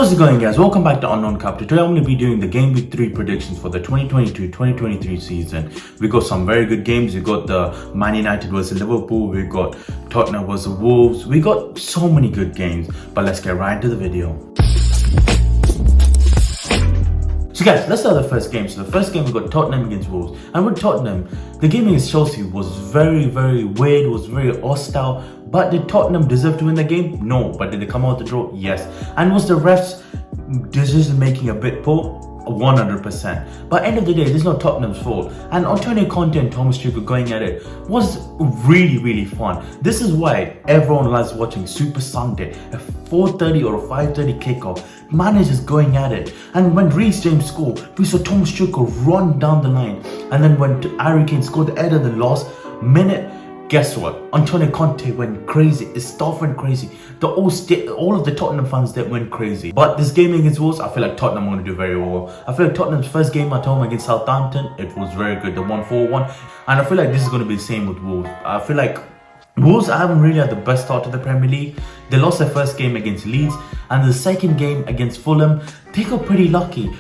How's it going, guys? Welcome back to Unknown Captain. Today I'm going to be doing the game week 3 predictions for the 2022-2023 season. We got some very good games. We got the Man United versus Liverpool. We got Tottenham versus Wolves. We got so many good games. But let's get right into the video. So guys, let's start the first game. So the first game we got Tottenham against Wolves. And with Tottenham, the game against Chelsea was very weird, was very hostile. But did Tottenham deserve to win the game? No. But did they come out the draw? Yes. And was the refs' decision making a bit poor? 100%. But end of the day, this is not Tottenham's fault. And Antonio Conte and Thomas Tuchel going at it was really fun. This is why everyone loves watching Super Sunday, a 4:30 or a 5:30 kickoff. Managers going at it. And when Reece James scored, we saw Thomas Tuchel run down the line. And then when Harry Kane scored the header in the last minute, guess what? Antonio Conte went crazy. His staff went crazy. All of the Tottenham fans that went crazy. But this game against Wolves, I feel like Tottenham are going to do very well. I feel like Tottenham's first game at home against Southampton, it was very good. They won 4-1. And I feel like this is going to be the same with Wolves. I feel like Wolves haven't really had the best start to the Premier League. They lost their first game against Leeds. And the second game against Fulham, they got pretty lucky.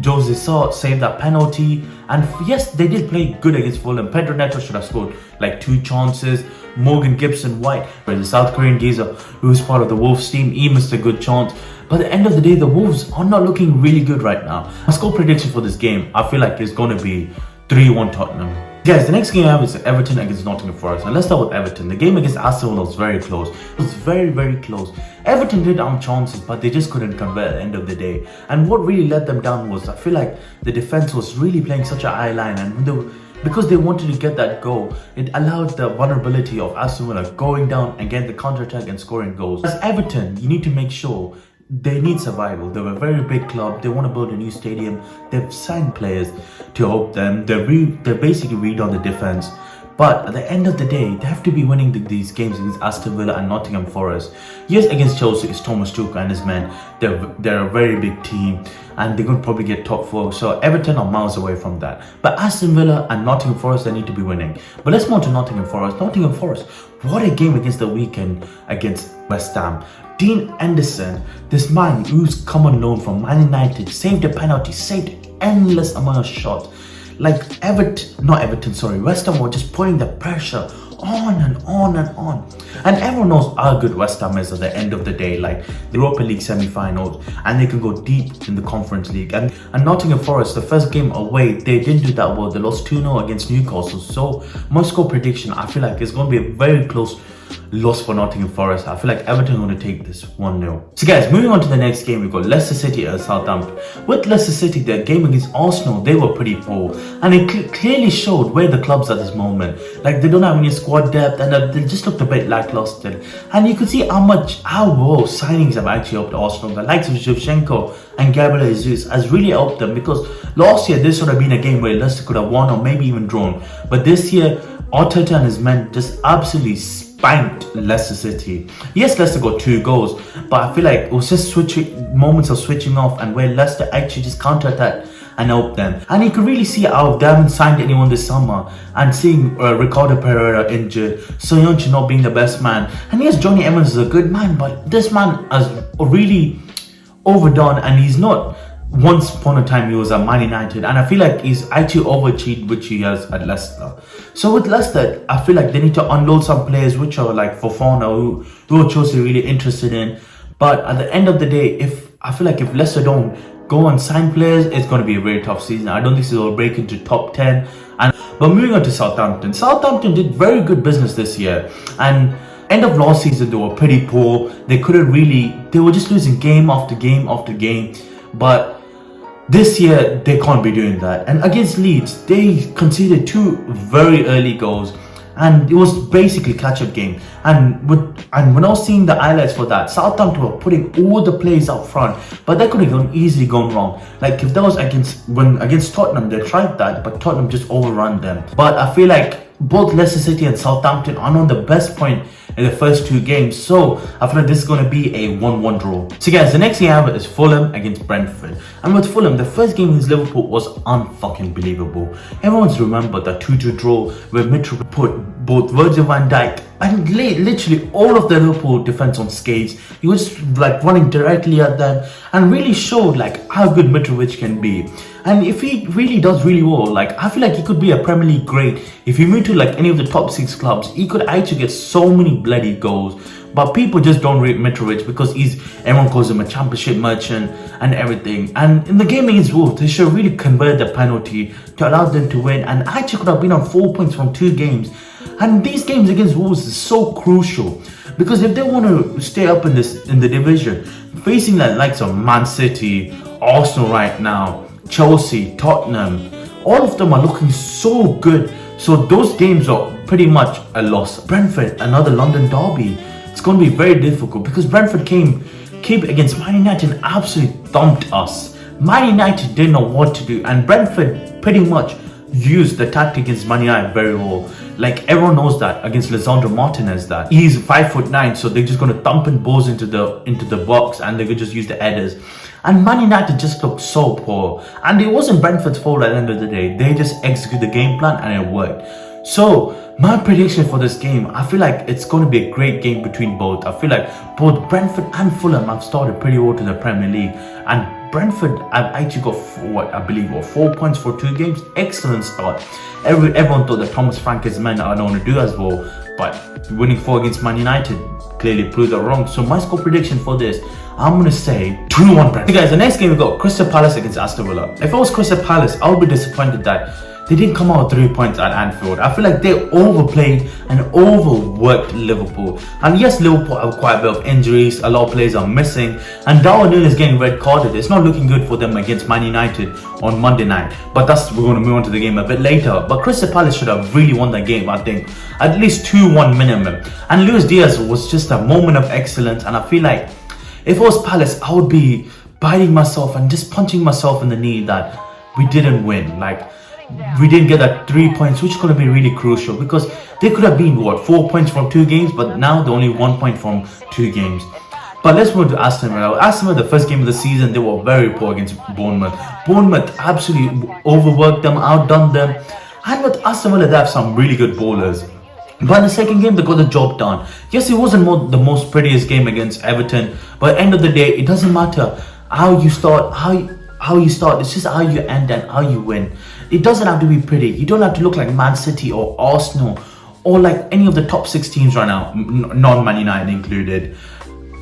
Jose Sa saved that penalty, and yes, they did play good against Fulham. Pedro Neto should have scored like 2 chances. Morgan Gibson-White, the South Korean geezer who's part of the Wolves team, he missed a good chance. But at the end of the day, the Wolves are not looking really good right now. My score prediction for this game, I feel like it's going to be 3-1 Tottenham. Guys, the next game I have is Everton against Nottingham Forest. And let's start with Everton. The game against Aston was very close. It was very close. Everton did have chances, but they just couldn't convert at the end of the day. And what really let them down was, I feel like the defense was really playing such a high line. And because they wanted to get that goal, it allowed the vulnerability of Aston Villa going down and getting the counter-attack and scoring goals. As Everton, you need to make sure they need survival. They're a very big club. They want to build a new stadium. They've signed players to help them. They're basically read on the defense. But at the end of the day, they have to be winning these games against Aston Villa and Nottingham Forest. Yes, against Chelsea, it's Thomas Tuchel and his men. They're a very big team, and they're going to probably get top 4. So Everton are miles away from that. But Aston Villa and Nottingham Forest, they need to be winning. But let's move on to Nottingham Forest. Nottingham Forest, what a game against the weekend against West Ham. Dean Henderson, this man who's come on loan from Man United, saved a penalty, saved endless amount of shots. Like West Ham were just putting the pressure on and on. And everyone knows how good West Ham is at the end of the day, like the Europa League semi-finals, and they can go deep in the Conference League. And Nottingham Forest, the first game away, they didn't do that well. They lost 2-0 against Newcastle. So my score prediction, I feel like it's going to be a very close loss for Nottingham Forest. I feel like Everton are going to take this 1-0. So guys, moving on to the next game, we've got Leicester City and Southampton. With Leicester City, their game against Arsenal, they were pretty poor. And it clearly showed where the club's at this moment. Like, they don't have any squad depth, and they just looked a bit lackluster. And you could see how well signings have actually helped Arsenal. The likes of Shevchenko and Gabriel Jesus has really helped them, because last year this would have been a game where Leicester could have won or maybe even drawn. But this year, Arteta and his men just absolutely spanked Leicester City. Yes, Leicester got 2 goals, but I feel like it was just moments of switching off, and where Leicester actually just counter-attacked and helped them. And you could really see how they haven't signed anyone this summer, and seeing Ricardo Pereira injured, Soyuncu not being the best man. And yes, Johnny Evans is a good man, but this man has really overdone, and he's not. Once upon a time, he was at Man United, and I feel like he's actually overachieved, which he has at Leicester. So with Leicester, I feel like they need to unload some players, which are like Fofana, who Chelsea really interested in. But at the end of the day, I feel like if Leicester don't go and sign players, it's going to be a very tough season. I don't think they'll break into top 10. But moving on to Southampton. Southampton did very good business this year, and end of last season, they were pretty poor. They were just losing game after game after game. But this year, they can't be doing that. And against Leeds, they conceded 2 very early goals. And it was basically catch-up game. And when I was seeing the highlights for that, Southampton were putting all the plays up front. But that could have easily gone wrong. Like if that was against Tottenham, they tried that, but Tottenham just overrun them. But I feel like both Leicester City and Southampton are on the best point in the first 2 games, so I feel like this is going to be a 1-1 draw. So guys, the next game I have is Fulham against Brentford. And with Fulham, the first game against Liverpool was unfucking believable. Everyone's remembered that 2-2 draw where Mitchell put both Virgil van Dijk And literally all of the Liverpool defense on skates. He was like running directly at them and really showed like how good Mitrovic can be. And if he really does really well, like I feel like he could be a Premier League great. If he moved to like any of the top 6 clubs, he could actually get so many bloody goals. But people just don't rate Mitrovic because everyone calls him a championship merchant and everything. And in the game against Wolves, they should really convert the penalty to allow them to win, and actually could have been on 4 points from 2 games. And these games against Wolves is so crucial because if they want to stay up in the division, facing the likes of Man City, Arsenal right now, Chelsea, Tottenham, all of them are looking so good. So those games are pretty much a loss. Brentford, another London derby. It's going to be very difficult because Brentford came against Man United and absolutely thumped us. Man United didn't know what to do, and Brentford pretty much used the tactic against Man United very well. Like everyone knows that against Lisandro Martinez, that he's 5'9", so they're just going to thump in balls into the box, and they could just use the headers. And Man United just looked so poor, and it wasn't Brentford's fault at the end of the day. They just executed the game plan and it worked. So my prediction for this game, I feel like it's going to be a great game between both. I feel like both Brentford and Fulham have started pretty well to the Premier League, and Brentford have actually got 4 points for 2 games. Excellent start. Everyone thought that Thomas Frank's men are going to do as well, but winning 4 against Man United clearly proved that wrong. So my score prediction for this, I'm going to say 2-1 Brentford. Hey guys, the next game we got Crystal Palace against Aston Villa. If I was Crystal Palace, I would be disappointed that they didn't come out with 3 points at Anfield. I feel like they overplayed and overworked Liverpool. And yes, Liverpool have quite a bit of injuries. A lot of players are missing. And Darwin Núñez is getting red carded. It's not looking good for them against Man United on Monday night. But we're going to move on to the game a bit later. But Crystal Palace should have really won that game, I think. At least 2-1 minimum. And Luis Diaz was just a moment of excellence. And I feel like if it was Palace, I would be biting myself and just punching myself in the knee that we didn't win. Like, we didn't get that 3 points, which is going to be really crucial because they could have been 4 points from 2 games, but now they're only 1 point from 2 games. But let's move to Aston Villa. Aston Villa, the first game of the season, they were very poor against Bournemouth. Bournemouth absolutely overworked them, outdone them. And with Aston Villa, they have some really good bowlers. But in the second game, they got the job done. Yes, it wasn't the most prettiest game against Everton, but at the end of the day, it doesn't matter how you start, how you start. It's just how you end and how you win. It doesn't have to be pretty. You don't have to look like Man City or Arsenal or like any of the top 6 teams right now, non-Man United included.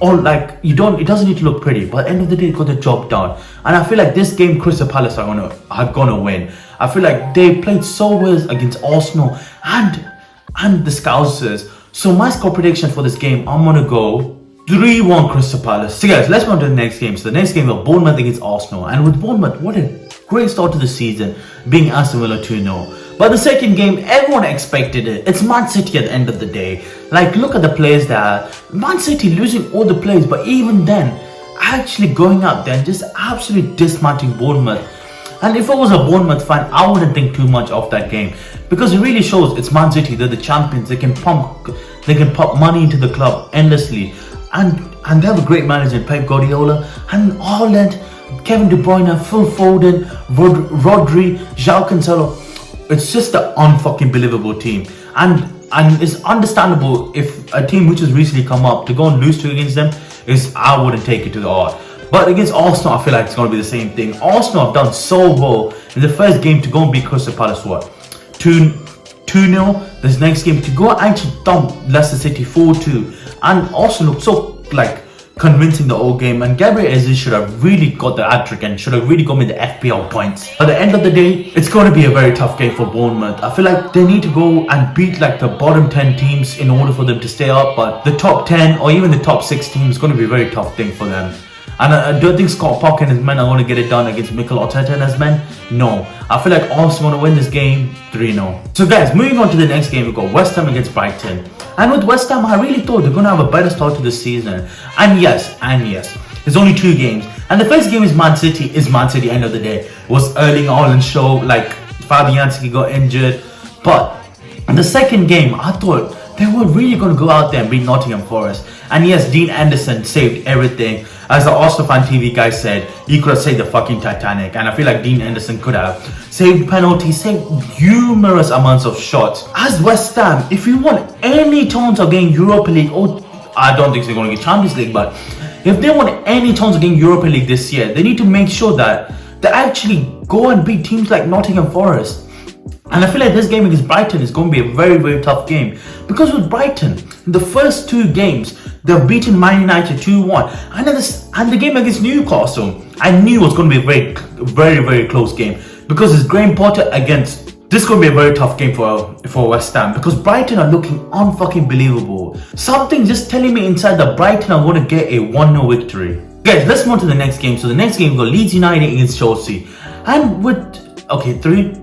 Or like it doesn't need to look pretty, but at the end of the day, it got the job done. And I feel like this game, Crystal Palace are gonna win. I feel like they played so well against Arsenal and the Scousers. So my score prediction for this game, I'm gonna go 3-1 Crystal Palace. So guys, let's move on to the next game. So the next game is Bournemouth against Arsenal. And with Bournemouth, what a great start to the season, being Aston Villa 2-0. But the second game, everyone expected it. It's Man City at the end of the day. Like, look at the players there. Man City losing all the players, but even then, actually going out there and just absolutely dismantling Bournemouth. And if I was a Bournemouth fan, I wouldn't think too much of that game because it really shows it's Man City. They're the champions. They can pump money into the club endlessly. And they have a great manager in Pep Guardiola, and Haaland, Kevin De Bruyne, Phil Foden, Rodri, João Cancelo. It's just an unfucking believable team. And it's understandable if a team which has recently come up to go and lose to against them I wouldn't take it to the heart. But against Arsenal, I feel like it's going to be the same thing. Arsenal have done so well in the first game to go and beat Crystal Palace 2-0. This next game to go and actually dump Leicester City 4-2. And Arsenal looked so convincing the whole game, and Gabriel Jesus should have really got the hat-trick and should have really got me the FPL points. At the end of the day, it's going to be a very tough game for Bournemouth. I feel like they need to go and beat like the bottom 10 teams in order for them to stay up, but the top 10 or even the top 6 teams is going to be a very tough thing for them. And I don't think Scott Parker and his men are going to get it done against Mikel Arteta and his men. No. I feel like Arsenal going to win this game 3-0. So guys, moving on to the next game, we've got West Ham against Brighton. And with West Ham, I really thought they're going to have a better start to the season. And yes, there's only 2 games. And the first game is Man City end of the day. It was Erling Haaland show, like Fabianski got injured. But in the second game, I thought they were really going to go out there and beat Nottingham Forest. And yes, Dean Anderson saved everything. as the Arsenal fan TV guy said, he could have saved the fucking Titanic, and I feel like Dean Henderson could have saved penalties, saved numerous amounts of shots. As West Ham, if you want any chance of getting Europa League, or I don't think they're going to get Champions League, but if they want any chance of getting Europa League this year, they need to make sure that they actually go and beat teams like Nottingham Forest. And I feel like this game against Brighton is going to be a very, very tough game. Because with Brighton, in the first 2 games, they've beaten Man United 2-1. And the game against Newcastle, I knew it was going to be a very, very close game. Because it's Graham Potter against... This is going to be a very tough game for West Ham. Because Brighton are looking unfucking believable. Something just telling me inside that Brighton are going to get a 1-0 victory. Guys, let's move on to the next game. So the next game, we've got Leeds United against Chelsea. And with... Okay, 3,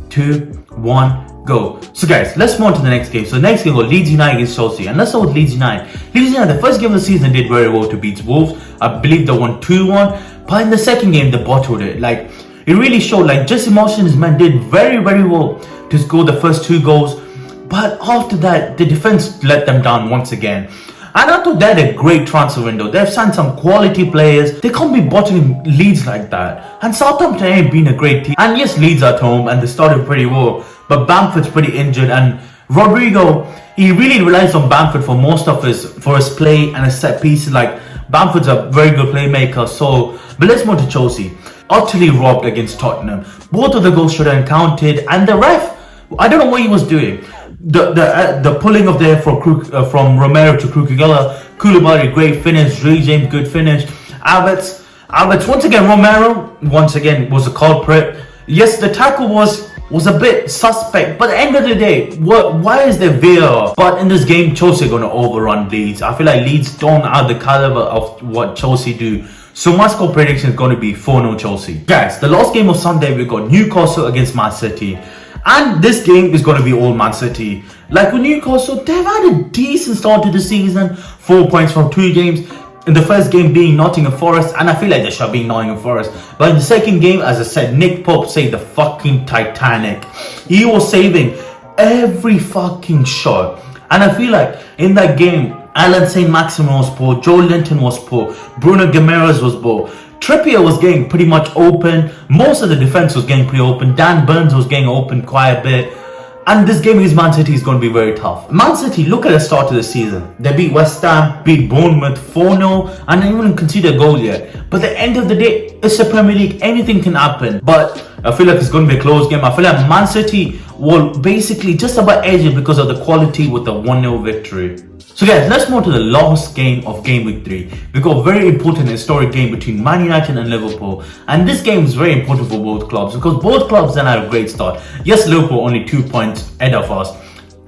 2, 1, go. So guys, let's move on to the next game. So the next game was Leeds United against Chelsea. And let's start with Leeds United. Leeds United, the first game of the season, did very well to beat Wolves. I believe they won 2-1. But in the second game, they bottled it. Like, it really showed, like, Jesse Marsch and his men did very, very well to score the first 2 goals. But after that, the defense let them down once again. And I thought they had a great transfer window. They've signed some quality players. They can't be bottling Leeds like that. And Southampton ain't been a great team. And yes, Leeds at home and they started pretty well. But Bamford's pretty injured, and Rodrigo, he really relies on Bamford for most of his play and his set pieces. Like, Bamford's a very good playmaker. But let's move to Chelsea. Utterly robbed against Tottenham. Both of the goals should have counted, and the ref, I don't know what he was doing. The pulling of the hair from Romero to Koulibaly, Koulibaly, great finish. Reece James, good finish. Havertz, once again, Romero, once again, was a culprit. Yes, the tackle was a bit suspect, but at the end of the day, why is there VAR? But in this game, Chelsea are going to overrun Leeds. I feel like Leeds don't have the caliber of what Chelsea do. So my score prediction is going to be 4-0 Chelsea. Guys, the last game of Sunday, we got Newcastle against Man City. And this game is going to be all Man City. Like with Newcastle, they've had a decent start to the season. 4 points from 2 games. In the first game being Nottingham Forest, and I feel like they should be Nottingham Forest. But in the second game, as I said, Nick Pope saved the fucking Titanic. He was saving every fucking shot. And I feel like in that game, Alan St. Maximin was poor, Joe Linton was poor, Bruno Guimaraes was poor. Trippier was getting pretty much open. Most of the defense was getting pretty open. Dan Burns was getting open quite a bit. And this game against Man City is going to be very tough. Man City, look at the start of the season. They beat West Ham, beat Bournemouth 4-0, and didn't even concede a goal yet. But at the end of the day, it's the Premier League. Anything can happen. But I feel like it's going to be a close game. I feel like Man City will basically just about edge it because of the quality with the 1-0 victory. So guys, let's move to the last game of game week 3. We got a very important historic game between Man United and Liverpool. And this game is very important for both clubs because both clubs then had a great start. Yes, Liverpool only 2 points ahead of us.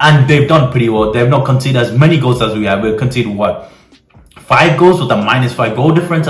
And they've done pretty well. They've not conceded as many goals as we have. We've conceded what? 5 goals with a -5 goal difference.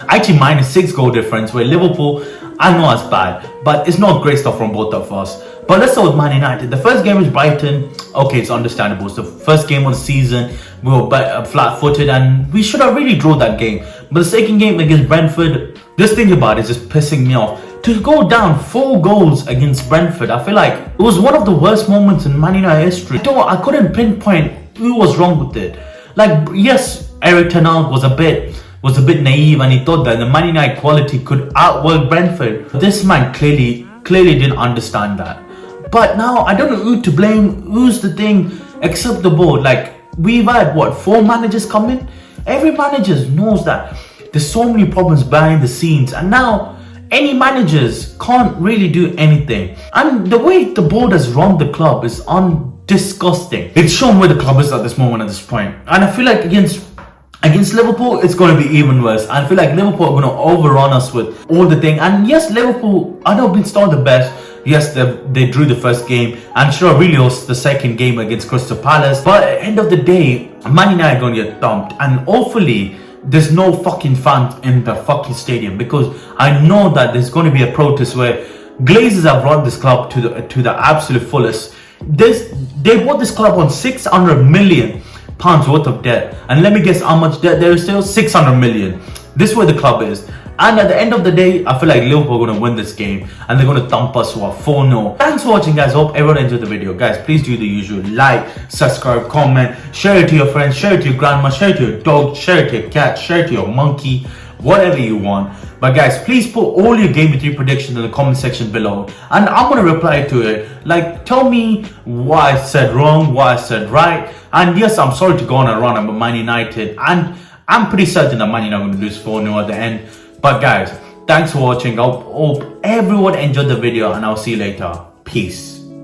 Actually -6 goal difference. Where Liverpool, I know it's bad. But it's not great stuff from both of us. But let's start with Man United. The first game is Brighton. Okay, it's understandable. It's the first game of the season. We were flat-footed and we should have really drawn that game. But the second game against Brentford, this thing about it is just pissing me off. To go down 4 goals against Brentford, I feel like it was one of the worst moments in Man United history. I couldn't pinpoint who was wrong with it. Like, yes, Eric Ten Hag was a bit naive and he thought that the Man United quality could outwork Brentford. This man clearly didn't understand that. But now, I don't know who to blame, who's the thing, except the board. Like, we've had, 4 managers come in? Every manager knows that there's so many problems behind the scenes. And now, any managers can't really do anything. And the way the board has run the club is disgusting. It's shown where the club is at this moment, at this point. And I feel like against Liverpool, it's going to be even worse. I feel like Liverpool are going to overrun us with all the thing. And yes, Liverpool, I know, been started the best. Yes, they drew the first game and sure really lost the second game against Crystal Palace. But at the end of the day, Man United are going to get thumped. And hopefully, there's no fucking fans in the fucking stadium. Because I know that there's going to be a protest where Glazers have run this club to the absolute fullest. They bought this club on £600 million worth of debt. And let me guess how much debt there is still? 600 million. This is where the club is. And at the end of the day, I feel like Liverpool are going to win this game. And they're going to thump us 4-0. Thanks for watching, guys. Hope everyone enjoyed the video. Guys, please do the usual. Like, subscribe, comment, share it to your friends, share it to your grandma, share it to your dog, share it to your cat, share it to your monkey. whatever you want. But guys, please put all your Game Week 3 predictions in the comment section below, and I'm gonna reply to it. Like, tell me what I said wrong, what I said right. And yes, I'm sorry to go on a run about Man United, and I'm pretty certain that Man United are gonna lose 4-0 at the end. But guys, thanks for watching. I hope everyone enjoyed the video, and I'll see you later. Peace.